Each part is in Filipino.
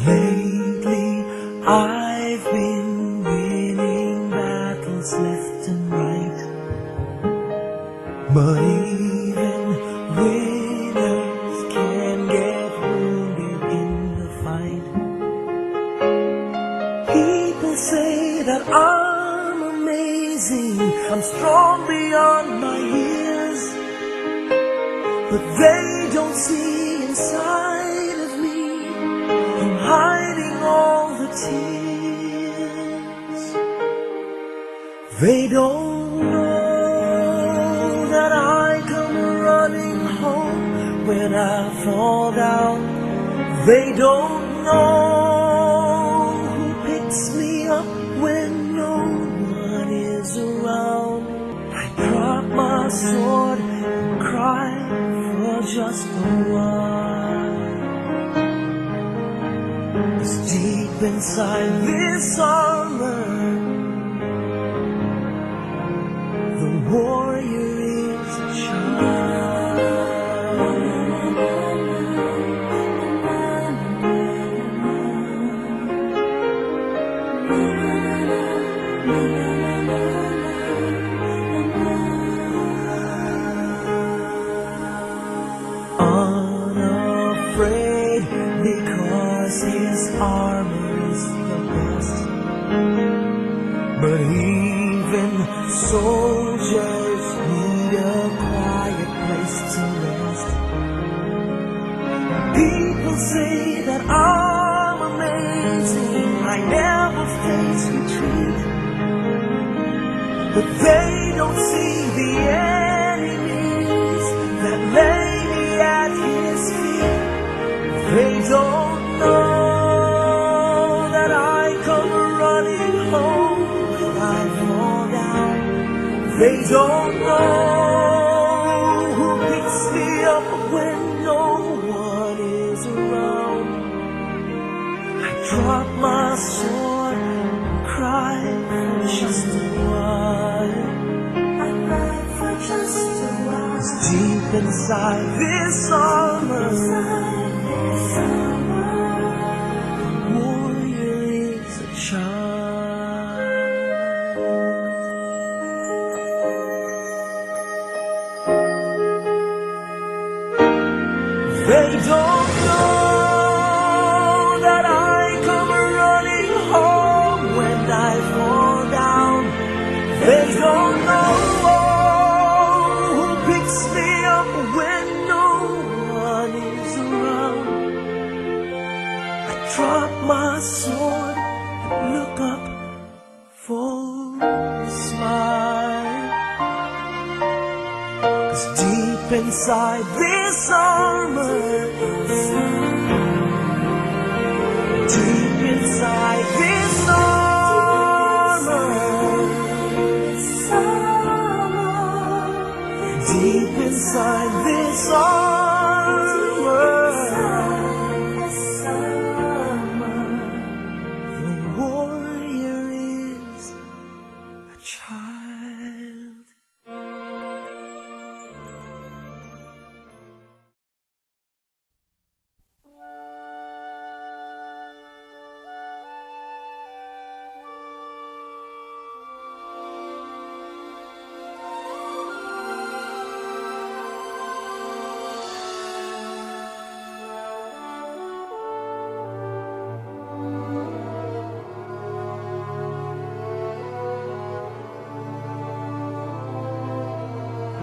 Lately, I've been winning battles left and right, but even winners can get wounded in the fight. People say that I'm amazing, I'm strong beyond my years, but they don't see inside of me. I'm hiding all the tears. They don't know that I come running home when I fall down. They don't know who picks me up when no one is around. I drop my sword and cry for just a while. Deep inside this armor, the warrior is a child. Unafraid because his armor is the best. But even soldiers need a quiet place to rest. People say that I'm amazing, I never face retreat, but they don't see the enemies that lay me at his feet. They don't know that I come running home when I fall down. They don't know who picks me up when no one is around. I drop my sword and cry for just a while. I cry for just a while. 'Cause deep inside this armor, warrior is a child. They don't know that I come running home when I fall down. They don't know who picks me up when no one is around. Drop my sword and look up for a smile. 'Cause deep inside this armor, deep inside this armor, deep inside this armor, child.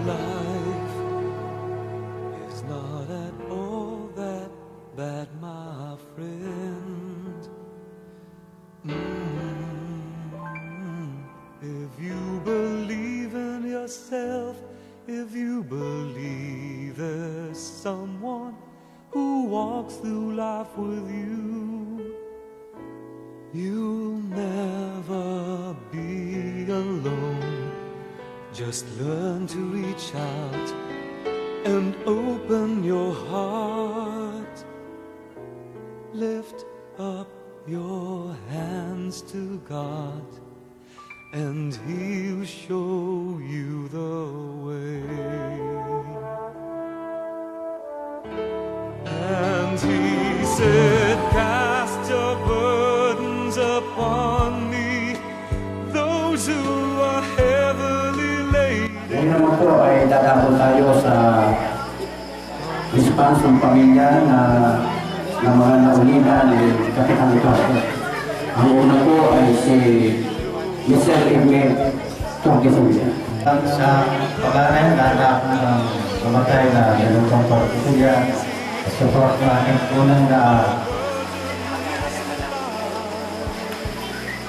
Life is not at all that bad, my friend. If you believe in yourself, if you believe there's someone who walks through life with you, you'll never be alone. Just learn to reach out and open your heart. Lift up your hands to God, and He'll show you the way. And He said, cast your burdens upon me, those who are heavily laden. Ngayon naman po ay dadako tayo sa respansong pamilya na mga naulina ni Kapitan Castro. Ang una po ay si Mr. Emil Torquesilla. Sa pangalan na anak ng kamatay na Dalutong Torquesilla, support na aking unang na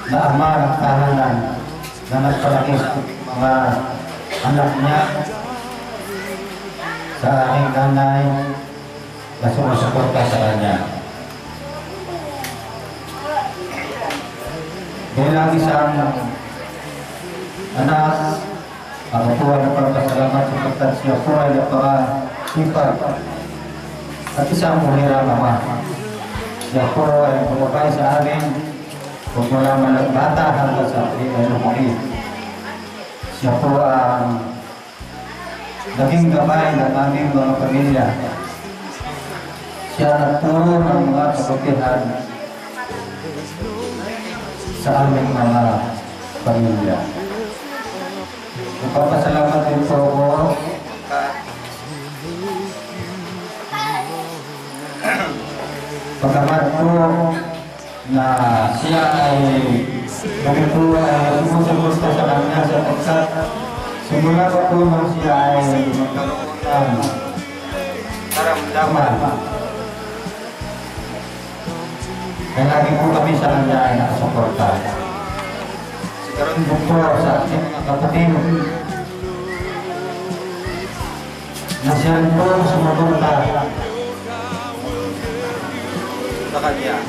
ama ng tahanan na nagpalaki sa mga anak niya, sa aking nanay na sumusuporta sa kanya. Bilang isang anak, ako po ay nagpapasalamat sapagkat siya po ay napakasipag at isang muhirang ama. Siya po ay bumabay sa amin kung mula bata hanggang sa lumaki. Siya po ang naging gabay ng aming mga pamilya. Siya nagturo ng mga kabutihan sa aming mga pamilya. Nagpapasalamat din po ako pagkamat po na siya ay kami po ay sumusuporta sa kanya sapagkat simula pa po nung siya ay magkaroon ng karamdaman. Kaya lagi po kami sa kanya ay nakasuporta. Sigurong po sa ating mga kapatid na siya po sumuporta sa kanya.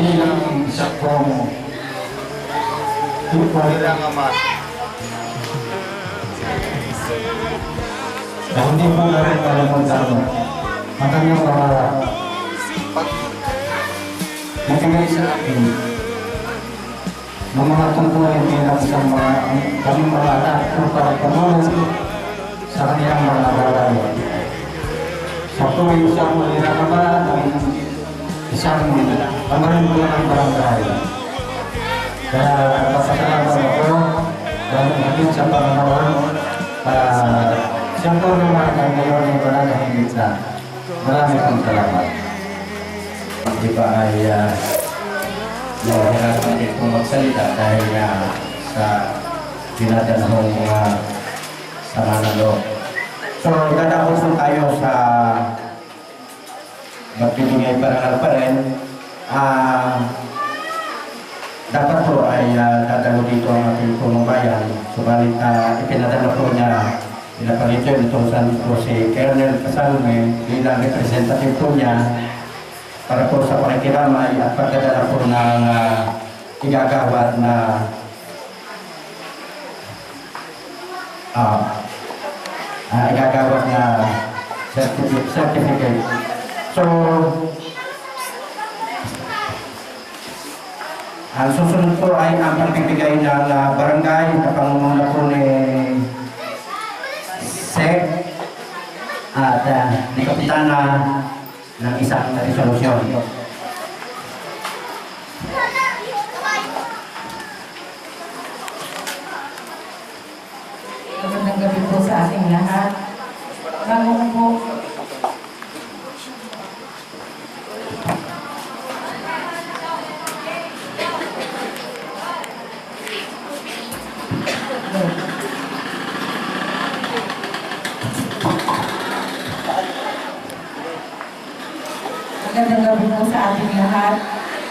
Bilang isa pong tupulilang ama na hindi po na rin kalimutan ang kanyang mga nagbigay sa akin ng mga tungkulin bilang isang kaming mga anak para tumulong sa kanyang mga nagawin. Sa po ay isang mulilang ama ng isang pamarin po ng barangay. Kaya napasalamat ako dahil natin sa Panginoon siya po naman ang ngayon ay wala na hingit na. Maraming pong salamat. Di ba ay nahihirapan din po magsalita dahil sa tinatanong mga sama na loob. So, dadako po tayo sa magbibigay parangal pa rin. Dapat po ay dadalo dito ang ating pumambayan. Subalit ipinadala po niya pinapalito ito po si Colonel Casalme bilang representative po niya para po sa pakikiramay at pagdadala po ng igagawad na igagawad na certificate. So, ang susunod po ay ang pagbibigay ng barangay na pangunguna po ni SEC at ni Kapitana ng isang resolusyon. Magandang gabi po sa ating lahat. Bago po magandang gabi po sa ating lahat.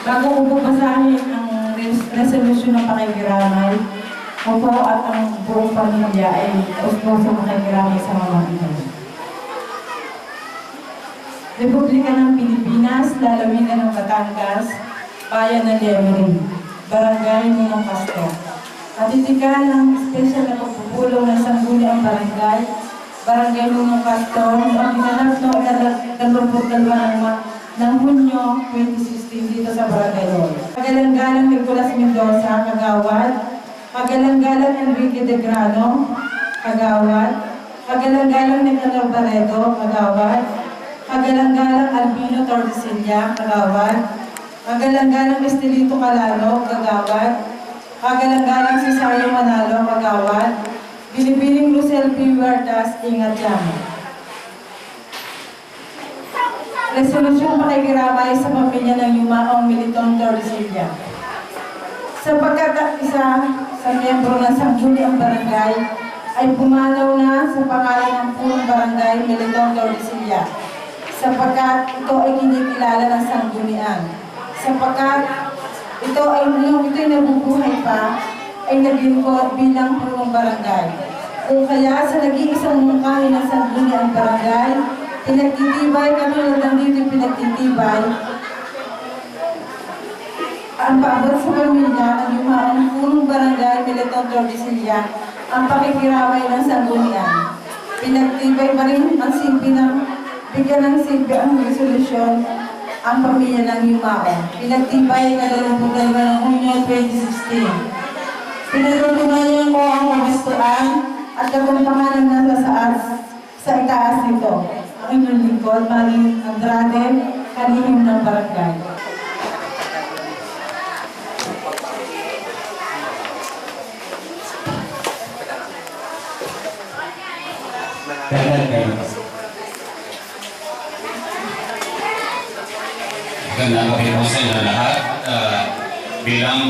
Bago ko po basahin ang resolution ng pakikiramay, ako po at ang buong pamilya ay taus-pusong makikiramay sa mga ito. Republika ng Pilipinas, lalawigan ng Batangas, Bayan ng Lemery, Barangay Ninong Castro. Katitikan ng espesyal na pagpupulong ng Sangguniang Barangay, Barangay Ninong Castro, ang ginanap noong 22 ng Hunyo 2016 dito sa Barangay Hall. Magalang-galang Nicolas Mendoza, Kagawad. Magalang-galang Enrique de Grano, Kagawad. Magalang-galang Nicanor Barredo, Kagawad. Magalang-galang Albino Tordesillas, Kagawad. Magalang-galang Estelito Calano, Kagawad. Magalang-galang Cesario Manalo, Kagawad. Binibining Lucel P. Huertas, Ingat Lang. Resolusyong pakikiramay sa pamilya ng Yumaong Militon Tordesillas. Sapagkat ang isa sa miyembro ng Sangguniang Barangay ay pumanaw na sa pangalan ng punong Barangay Militon Tordesillas. Sapagkat ito ay kinikilala ng Sanggunian. Sapagkat ito ay nung ito'y nabubuhay pa, ay naglingkod bilang punong barangay. Kung kaya sa nag-iisang mungkahi ng Sangguniang Barangay, pinagtitibay, katulad ng dito pinagtitibay, ang paabot sa pamilya ng Yumaong punong Barangay Militon Tordesillas ang pakikiramay ng Sanggunian. Pinagtibay pa rin ang silbi ng bigyan ng silbi ang resolusyon ang pamilya ng Yumaong. Pinagtibay kadalabutan ng Hunyo 2016. Pinatutulungan ko ang kagustuhan at kaguntangan ng nasa sa itaas nito. Ang inyong lingkod, Maring Andrade, kalihim ng barangay. Magandang gabi po sa inyo lahat. Bilang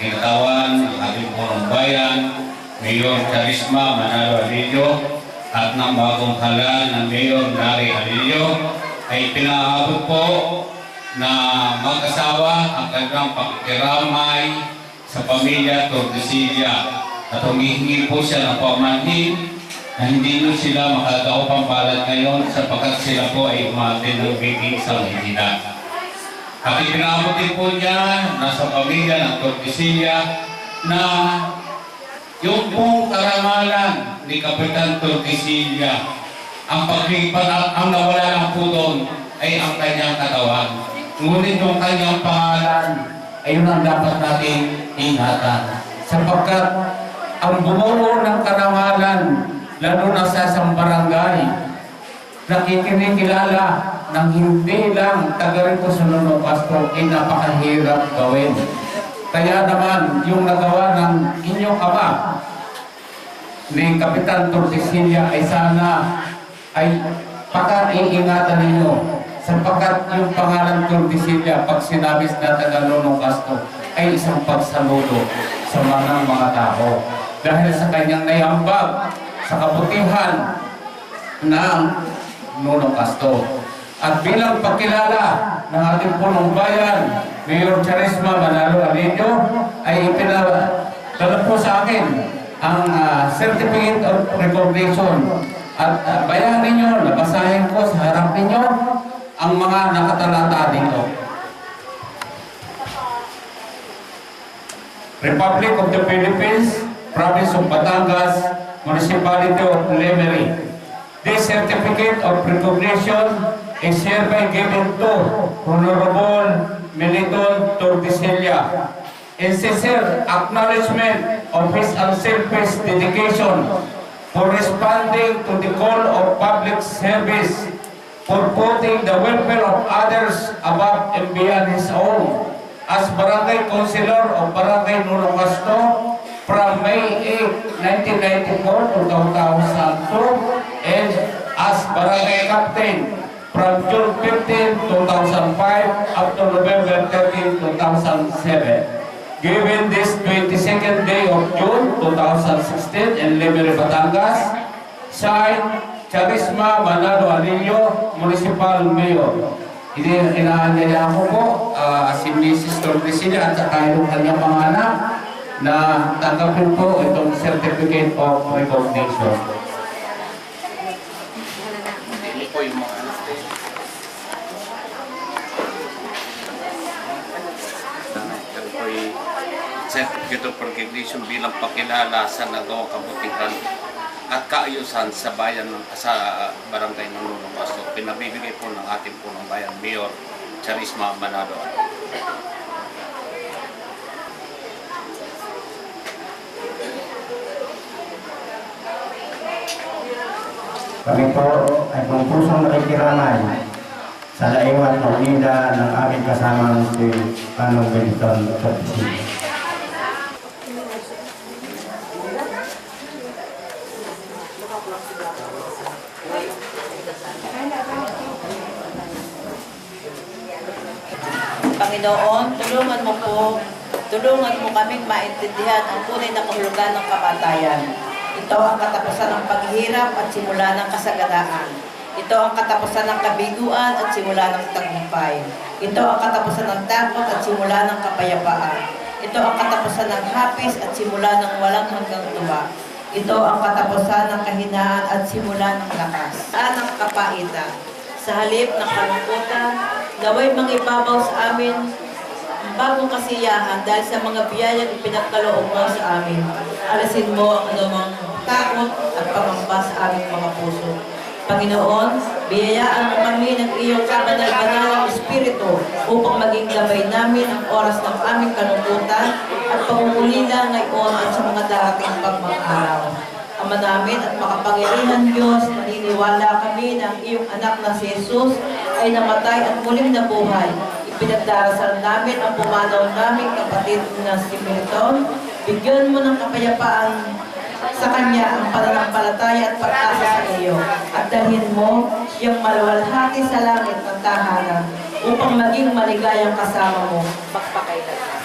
kinatawan ng ating punong bayan, Mayor Charisma Manalo Alillo, at ng bagong hala ng Mayor Nari Alillo, ay pinaabot po na mag-asawa ang kanilang pakikiramay sa pamilya Tordesillas. At humihingi po siya ng pamanhin na hindi nyo sila makagaupang palad ngayon sapagkat sila po ay umatin ng biging sa Maynila. At ipinabot din po niya na sa pamilya ng Tordesillas na yung pong karangalan ni Kapitan Tordesillas, ang paglipat, ang nawala lang po doon ay ang kanyang katawan. Ngunit yung kanyang pangalan ay yun ang dapat natin ingatan. Sapagkat ang bumuo ng karangalan, lalo na sa isang barangay, nakikinikilala ng hindi lang taga rito sa Ninong Castro ay napakahirap gawin. Kaya naman yung nagawa ng inyong ama ni Kapitan Tordesillas ay sana ay paka-iingatan ninyo sapagkat yung pangalan Tordesillas pag sinabi na taga Ninong Castro ay isang pagsaludo sa mga tao dahil sa kanyang naiambag sa kabutihan ng Ninong Castro. At bilang pagkilala ng ating punong bayan, Mayor Charisma Manalo Alillo, ay ipinadala po sa akin ang Certificate of Recognition. At bayan ninyo, nabasahin ko sa harap ninyo ang mga nakatalata dito. Republic of the Philippines, Province of Batangas, Municipality of Lemery. This Certificate of Recognition is hereby given to Honorable Militon Tordesillas in sincere acknowledgement of his unselfish dedication for responding to the call of public service, for putting the welfare of others above and beyond his own. As Barangay Councilor of Barangay Ninong Castro from May 8, 1994 to 2002, and as Barangay Captain from June 15, 2005 up to November 13, 2007. Given this 22nd day of June 2016 in Lemery, Batangas, signed Charisma Manalo Alillo, Municipal Mayor. Inaanyaya ako po si Mrs. Torresina at saka yung kanyang mga anak na tanggapin po itong Certificate of Recognition. Hindi po yung mga anak din. Ito po yung Certificate of Recognition bilang pakilala sa nagawang kabutihan at kaayusan sa bayan sa barangay ng Lulong Pasto. Pinabibigay po ng ating punong bayan, Mayor Charisma Manalo. Kami po ay kung pusong nakikiramay sa laiwan o nila ng aming kasamang si Manong Benson Torresina. Panginoon, tulungan mo kaming maintindihan ang tunay na kahulugan ng kamatayan. Ito ang katapusan ng paghihirap at simula ng kasaganaan. Ito ang katapusan ng kabiguan at simula ng tagumpay. Ito ang katapusan ng takot at simula ng kapayapaan. Ito ang katapusan ng hapis at simula ng walang hanggang tuwa. Ito ang katapusan ng kahinaan at simula ng lakas. Ang kapaitan. Sa halip ng kalungkutan, naway mangibabaw sa amin ang bagong kasiyahan dahil sa mga biyayang ipinagkaloob mo sa amin. Alasin mo ang anumang takot at pangamba sa aming mga puso. Panginoon, biyayaan mo kami ng iyong kabanal-banal Espiritu upang maging gabay namin ang oras ng aming kalungkutan at pangungulila ngayon at sa mga darating pang mga araw. Ama namin at makapangyarihan Diyos, naniniwala kami na ang iyong anak na si Jesus ay namatay at muling nabuhay. Ipinagdarasal namin ang pumanaw naming kapatid na si Milton. Bigyan mo ng kapayapaan sa kanya ang pananampalataya at pag-asa sa iyo. At dalhin mo yung maluwalhati sa langit ng tahanan upang maging maligayang kasama mo magpakailan.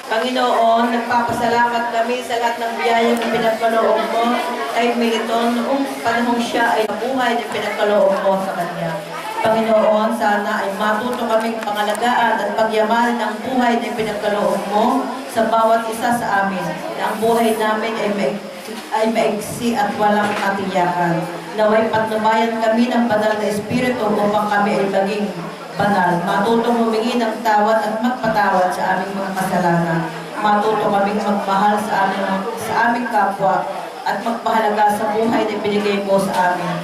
Panginoon, nagpapasalamat kami sa lahat ng biyayang pinagkaloob mo kay Milton noong panahong siya ay nabuhay na pinagkaloob mo sa kanya. Panginoon, sana ay matuto kaming pangalagaan at pagyamanin ang buhay na pinagkaloob mo sa bawat isa sa amin, na ang buhay namin ay maigsi at walang katiyakan. Naway patnubayan kami ng banal na Espiritu upang kami ay maging banal. Matutong humingi ng tawad at magpatawad sa aming mga kasalanan. Matutong kaming magmahal sa aming kapwa at magpahalaga sa buhay na binigay mo sa amin.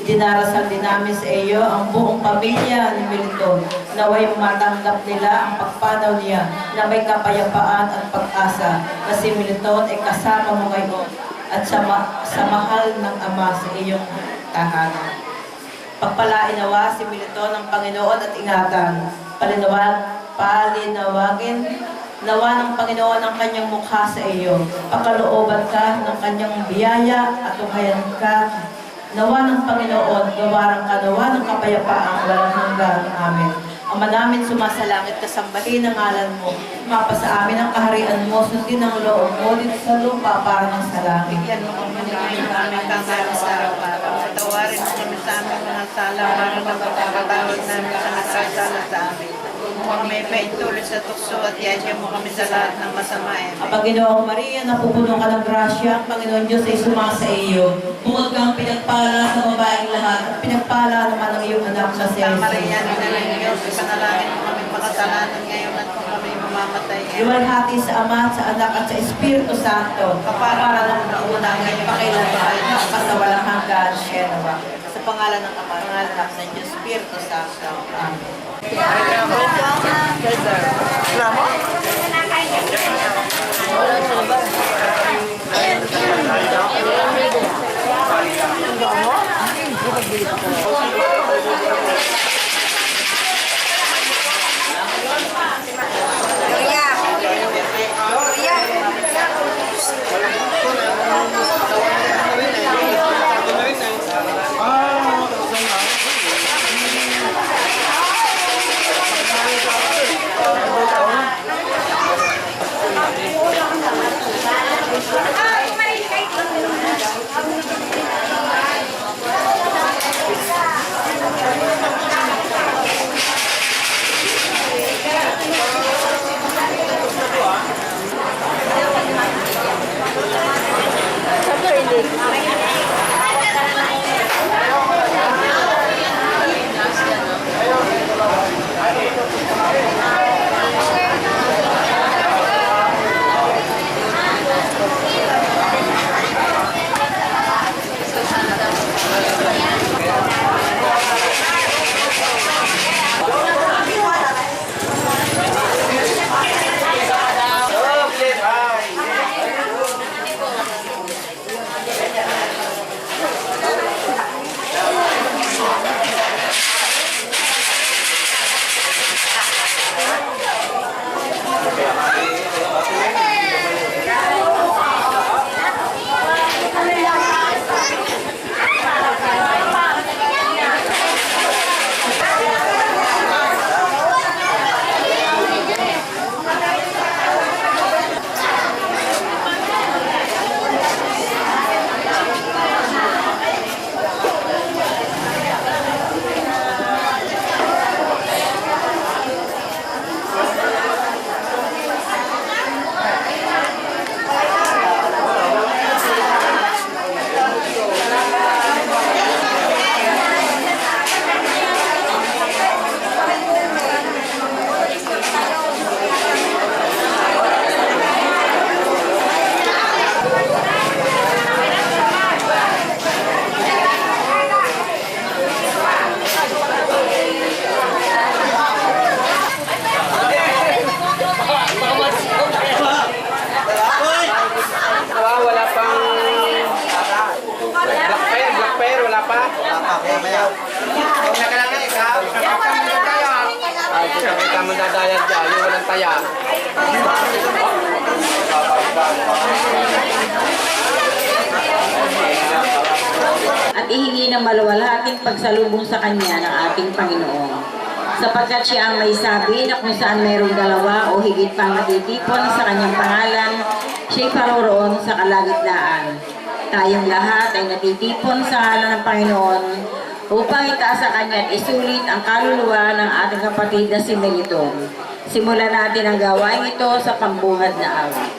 Idinarasal din namin sa iyo ang buong pamilya ni Milton. Naway matanggap nila ang pagpanaw niya na may kapayapaan at pag-asa na si Milton ay kasama mo ngayon at sa mahal ng Ama sa iyong tahanan. Pagpalain nawa si Milton ng Panginoon at ingatan. Palinawagin nawa ng Panginoon ang kanyang mukha sa iyo. Pakalooban ka ng kanyang biyaya at tunghayan ka. Nawa ng Panginoon, gawaran ka nawa ng kapayapaang walang hanggan. Amen. Ama namin sumasalangit, kasambahin ang ngalan mo. Mapa sa amin ang kaharian mo, sundin ang loob mo dito sa lupa para ng sa langit. Yan mo kami namin aming kangkala sa araw-araw. Patawarin mo kami sa aming mga sala para magpapatawad namin sa nasasala sa amin. Huwag kami paituloy sa tukso at yasya mo kami sa lahat ng masamayan. Ang Panginoong Maria, napupuno ka ng grasya, ang Panginoon Diyos ay sumasa iyo. Bukod kang pinagpala sa babaeng lahat, at pinagpala naman ang iyong anak na si Santa Jesus. Maria, Ina ng Diyos, ipanalangin mo kami makasalanan ngayon at kung kami mamamatay. Luwalhati sa Ama, sa Anak at sa Espiritu Santo, para ng nauna ngayon pakailanman at kasawalang hanggan. Shenawa. Sa pangalan ng Ama, ng Anak, ng Diyos, Espiritu Santo. Amen. dinadayan dyan, yung walang taya. At ihingi ng maluwalhating pagsalubong sa Kanya ng ating Panginoon. Sapagkat siya ang may sabi na kung saan mayroong dalawa o higit pang natitipon sa Kanyang pangalan, siya'y paroroon sa kalagitnaan. Tayong lahat ay natitipon sa ngalan ng Panginoon upang itaas sa Kanya at isulit ang kaluluwa ng ating kapatid na si Meliton. Simulan natin ang gawain ito sa pambuhad na awit.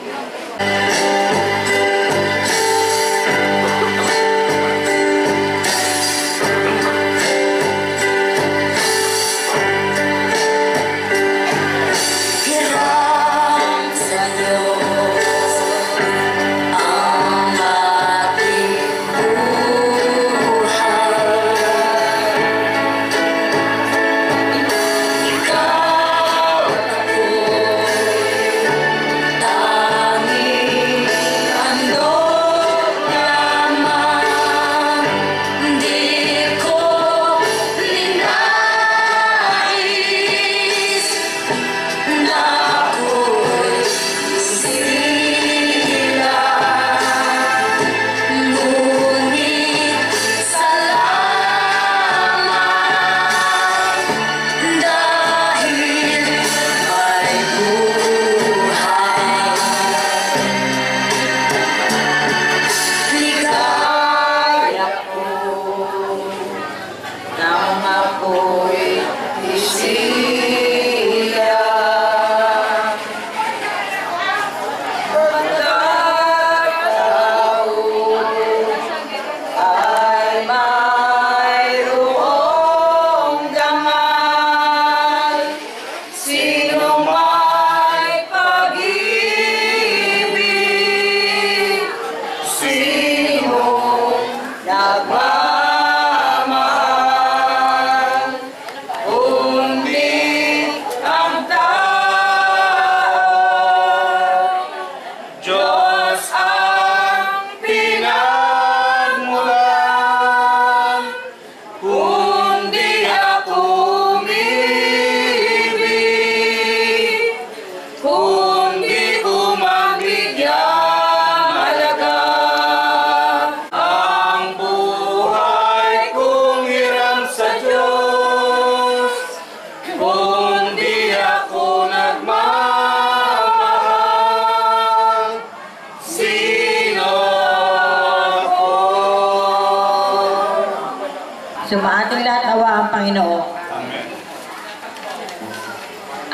Sumaating lahat nawa ang Panginoon.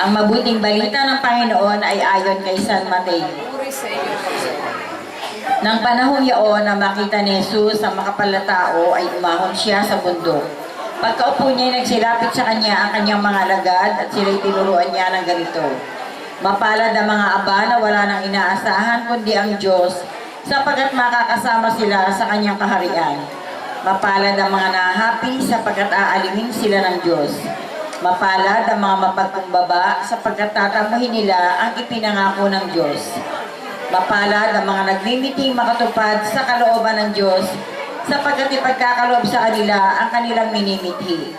Ang mabuting balita ng Panginoon ay ayon kay San Mateo. Nang panahong yaon na makita ni Jesus ang makapalatao ay umahon siya sa bundok. Pagkaupo niya, nagsilapit sa kanya ang kanyang mga alagad at sila'y tinuruan niya ng ganito. Mapalad ang mga aba na wala nang inaasahan kundi ang Diyos, sapagkat makakasama sila sa kanyang kaharian. Mapalad ang mga nahahapi sapagkat aalingin sila ng Diyos. Mapalad ang mga mapagkumbaba sapagkat tatamuhin nila ang ipinangako ng Diyos. Mapalad ang mga nagmimiting makatupad sa kalooban ng Diyos sapagkat ipagkakaloob sa kanila ang kanilang minimithi.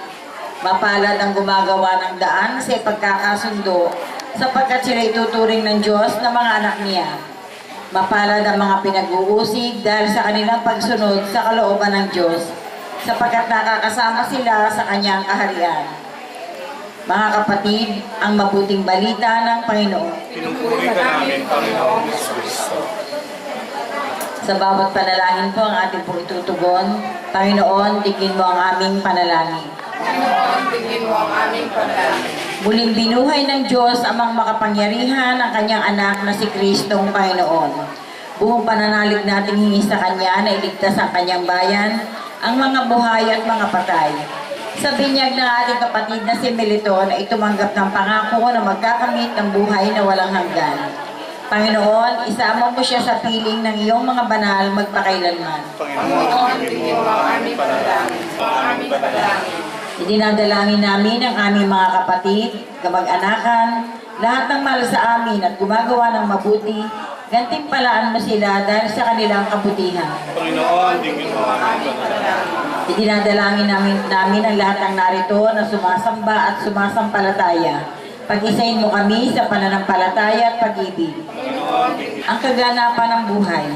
Mapalad ang gumagawa ng daan sa ipagkakasundo sapagkat sila ituturing ng Diyos na mga anak niya. Mapalad ang mga pinag-uusig dahil sa kanilang pagsunod sa kalooban ng Diyos, sapagkat nakakasama sila sa kanyang kaharian. Mga kapatid, ang mabuting balita ng Panginoon. Pinupuri ka namin, Panginoong Kristo. Sa bawat panalangin po ang ating pong itutugon, Panginoon, digin mo ang aming panalangin. Panginoon, tingin mo ang aming panalangin. Muling binuhay ng Diyos amang makapangyarihan ang kanyang anak na si Kristong Panginoon. Buong pananalig nating hingi sa Kanya na iligtas ang kanyang bayan, ang mga buhay at mga patay. Sa binyag ng ating kapatid na si Meliton ay tumanggap ng pangako na magkakamit ng buhay na walang hanggan. Panginoon, isama mo siya sa piling ng iyong mga banal magpakailanman. Panginoon, tingin mo ang aming panalangin. Ang aming panalangin. Idinadalangin namin ang aming mga kapatid, kamag-anakan, lahat ng mahal sa amin at gumagawa ng mabuti, gantimpalaan mo sila dahil sa kanilang kabutihan. Panginoon, tingin mo ang aming panalangin. Idinadalangin namin ang lahat ng narito na sumasamba at sumasampalataya. Pag-isahin mo kami sa pananampalataya at pag-ibig. Ang kaganapan ng buhay.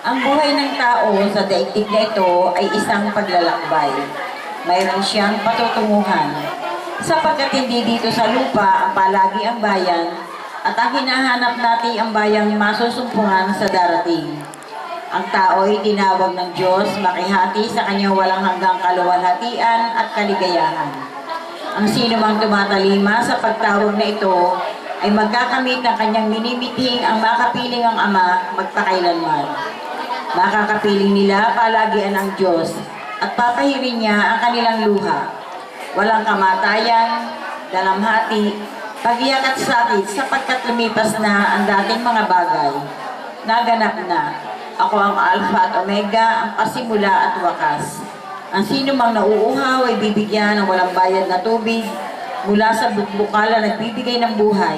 Ang buhay ng tao sa daigdig na ito ay isang paglalakbay. Mayroon siyang patutunguhan. Sapagkat hindi dito sa lupa ang palagi ang bayan, at ang hinahanap natin ang bayang masusumpungan sa darating. Ang tao ay tinawag ng Diyos makihati sa kanyang walang hanggang kaluwalhatian at kaligayahan. Ang sino mang tumatalima sa pagtawag na ito ay magkakamit ng kanyang minimiting ang makapiling ang Ama magpakailanman. Makakapiling nila palagian ang Diyos at papahirin niya ang kanilang luha. Walang kamatayan, dalamhati, pag-iyak at sakit sapagkat lumipas na ang dating mga bagay. Naganap na. Ako ang Alpha at Omega, ang pasimula at wakas. Ang sino mang nauuhaw ay bibigyan ng walang bayad na tubig mula sa bukal na nagbibigay ng buhay.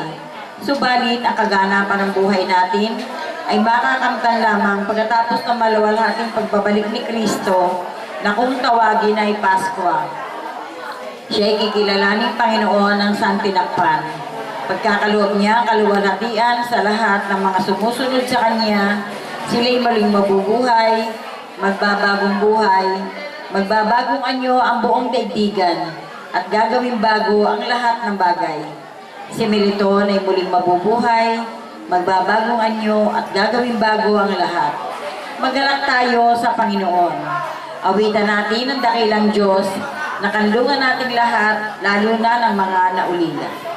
Subalit, ang kaganapan ng buhay natin ay makakamtan lamang pagkatapos ng maluwalhating pagbabalik ni Kristo na kung tawagin ay Paskwa. Siya ay kikilalaning Panginoon ng Santinakpan. Pagkakaloob niya ang kaluwalhatian sa lahat ng mga sumusunod sa Kanya, sila'y maling mabubuhay, magbabagong buhay, magbabagong anyo ang buong daigdigan, at gagawing bago ang lahat ng bagay. Si Meliton ay muling mabubuhay, magbabagong anyo, at gagawing bago ang lahat. Magalak tayo sa Panginoon. Awitan natin ang dakilang Diyos na kanlungan nating lahat, lalo na ng mga naulila.